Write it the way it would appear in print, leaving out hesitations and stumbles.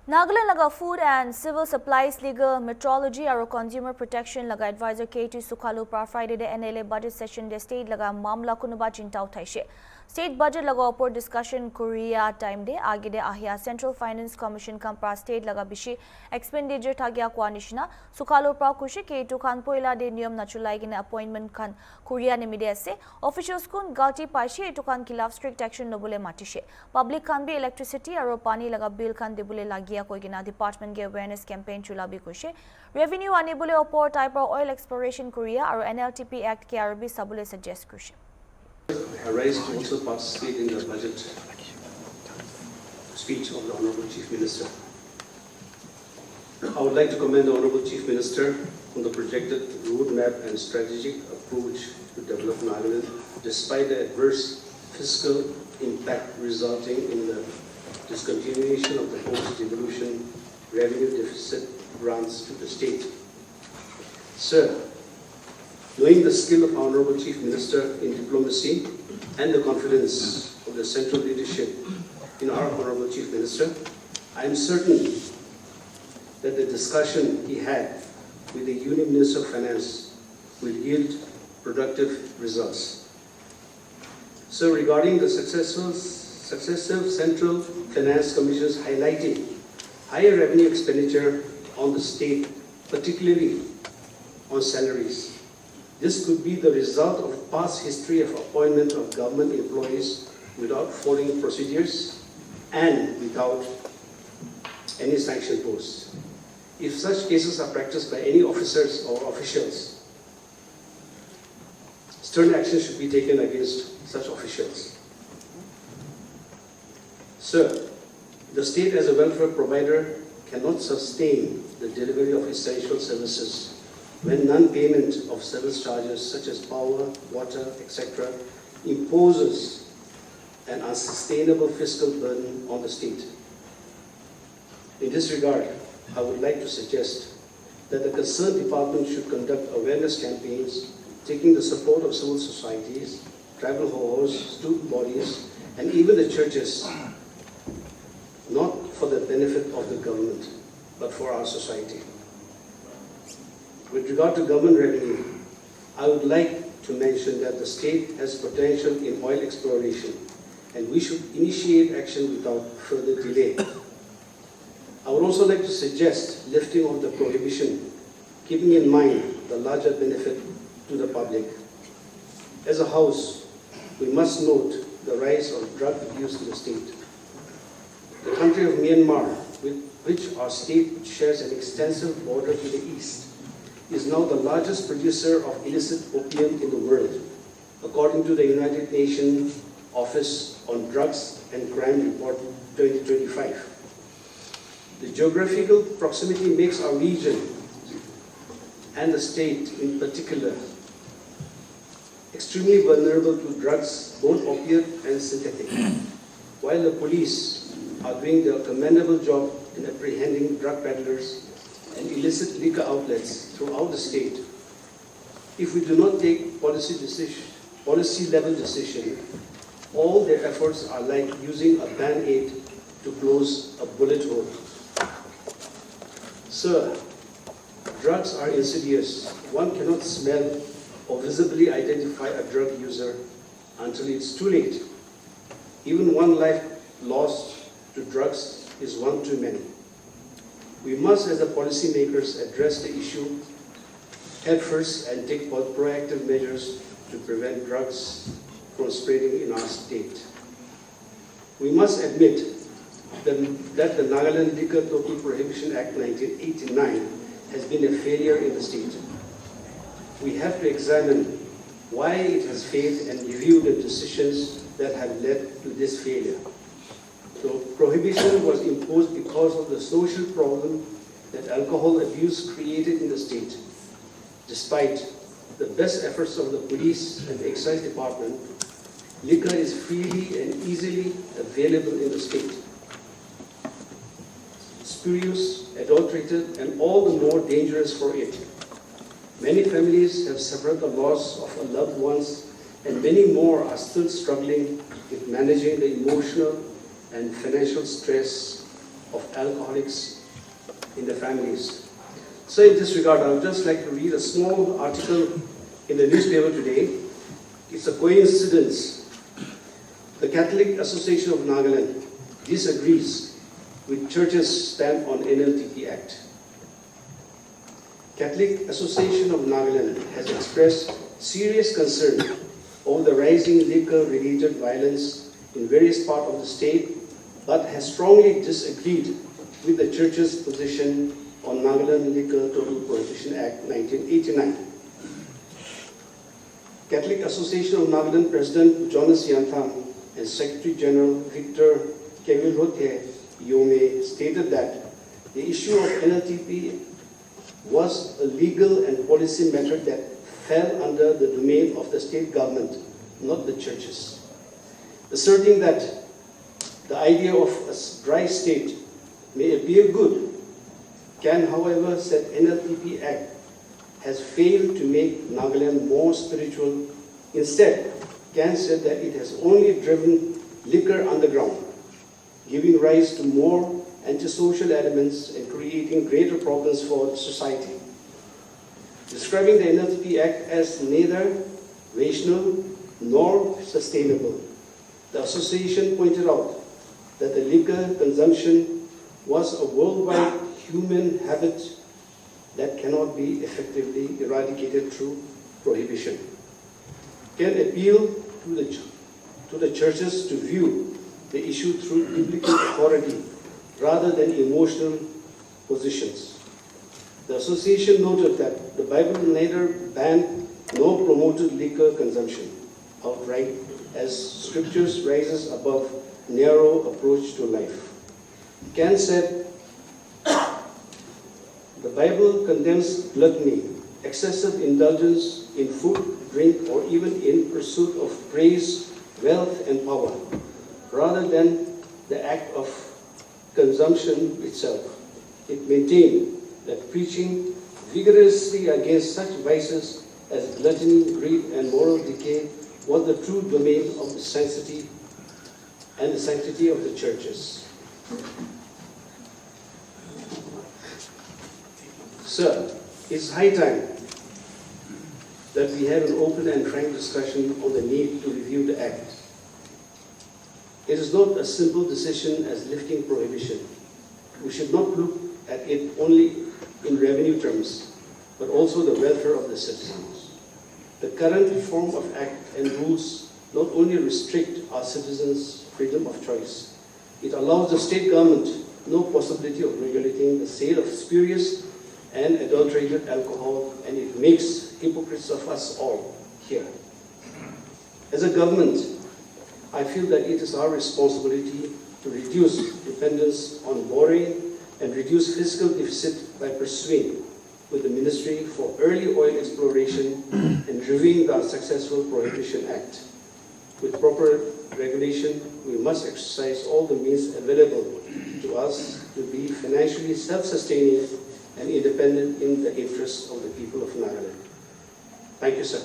Nagaland laga food and civil supplies legal metrology or consumer protection laga advisor K2 Sukhalu par Friday de NLA budget session de state laga mamla kunuba chinta uthaise. State budget laga upor discussion Korea time de age de ahia Central Finance Commission kampra state laga bishi expenditure thagya kwanishna Sukhalu par kushi K2 khan poila de niyam nachulai gina appointment khan Korea nimide ase officials kun galti paishi etu khan khilaf strict action nobule matishe public khan bi electricity aro pani laga bill khan debule lagia koigina department ge awareness campaign chulabi kushe revenue anibule opor type of oil exploration Korea aro Nltp act ke arabi sabule suggest kushe arise to also participate in the budget speech of the Honorable Chief Minister. I would like to commend the Honorable Chief Minister on the projected roadmap and strategic approach to develop Nagaland despite the adverse fiscal impact resulting in the discontinuation of the post-devolution revenue deficit grants to the state. Sir, knowing the skill of our Honorable Chief Minister in diplomacy and the confidence of the central leadership in our Honorable Chief Minister, I am certain that the discussion he had with the Union Minister of Finance will yield productive results. So regarding the successive Central Finance Commissions highlighting higher revenue expenditure on the state, particularly on salaries, this could be the result of past history of appointment of government employees without following procedures and without any sanction posts. If such cases are practiced by any officers or officials, stern action should be taken against such officials. Sir, the state as a welfare provider cannot sustain the delivery of essential services when non-payment of service charges such as power, water, etc. imposes an unsustainable fiscal burden on the state. In this regard, I would like to suggest that the concerned department should conduct awareness campaigns, taking the support of civil societies, tribal halls, student bodies, and even the churches, not for the benefit of the government, but for our society. With regard to government revenue, I would like to mention that the state has potential in oil exploration, and we should initiate action without further delay. I would also like to suggest lifting of the prohibition, keeping in mind the larger benefit to the public. As a House, we must note the rise of drug abuse in the state. The country of Myanmar, with which our state shares an extensive border to the east, is now the largest producer of illicit opium in the world, according to the United Nations Office on Drugs and Crime Report 2025. The geographical proximity makes our region and the state in particular extremely vulnerable to drugs, both opiate and synthetic. While the police are doing their commendable job in apprehending drug peddlers and illicit liquor outlets throughout the state, if we do not take policy-level decision, all their efforts are like using a band-aid to close a bullet hole. Sir, drugs are insidious. One cannot smell or visibly identify a drug user until it's too late. Even one life lost to drugs is one too many. We must, as the policymakers, address the issue head first and take proactive measures to prevent drugs from spreading in our state. We must admit that the Nagaland Liquor Total Prohibition Act 1989 has been a failure in the state. We have to examine why it has failed and review the decisions that have led to this failure. So prohibition was imposed because of the social problem that alcohol abuse created in the state. Despite the best efforts of the police and the excise department, liquor is freely and easily available in the state. Spurious, adulterated, and all the more dangerous for it. Many families have suffered the loss of a loved ones, and many more are still struggling with managing the emotional and financial stress of alcoholics in their families. So in this regard, I would just like to read a small article in the newspaper today. It's a coincidence. The Catholic Association of Nagaland disagrees with Church's stand on Nltp Act. Catholic Association of Nagaland has expressed serious concern over the rising liquor-related violence in various parts of the state, but has strongly disagreed with the Church's position on Nagaland Liquor Total Prohibition Act 1989. Catholic Association of Nagaland President Jonas Yantham and Secretary General Victor Kevilhote Yome stated that the issue of Nltp was a legal and policy matter that fell under the domain of the state government, not the churches. Asserting that the idea of a dry state may appear good, can however said Nltp Act has failed to make Nagaland more spiritual. Instead, Can said that it has only driven liquor underground, giving rise to more antisocial elements and creating greater problems for society. Describing the Nltp Act as neither rational nor sustainable, the association pointed out that the liquor consumption was a worldwide human habit that cannot be effectively eradicated through prohibition. Can appeal to the churches to view the issue through biblical authority rather than emotional positions. The association noted that the Bible neither banned nor promoted liquor consumption outright, as scriptures rises above narrow approach to life. Can said, the Bible condemns gluttony, excessive indulgence in food, drink, or even in pursuit of praise, wealth, and power, rather than the act of consumption itself. It maintained that preaching vigorously against such vices as gluttony, greed, and moral decay was the true domain of the sanctity of the churches. Sir, it's high time that we have an open and frank discussion on the need to review the Act. It is not a simple decision as lifting prohibition. We should not look at it only in revenue terms, but also the welfare of the citizens. The current form of Act and rules not only restrict our citizens' freedom of choice, it allows the state government no possibility of regulating the sale of spurious and adulterated alcohol, and it makes hypocrites of us all here. As a government, I feel that it is our responsibility to reduce dependence on borrowing and reduce fiscal deficit by pursuing with the Ministry for Early Oil Exploration and reviewing the successful Prohibition Act. With proper regulation, we must exercise all the means available to us to be financially self-sustaining and independent in the interests of the people of Nagaland. Thank you, sir.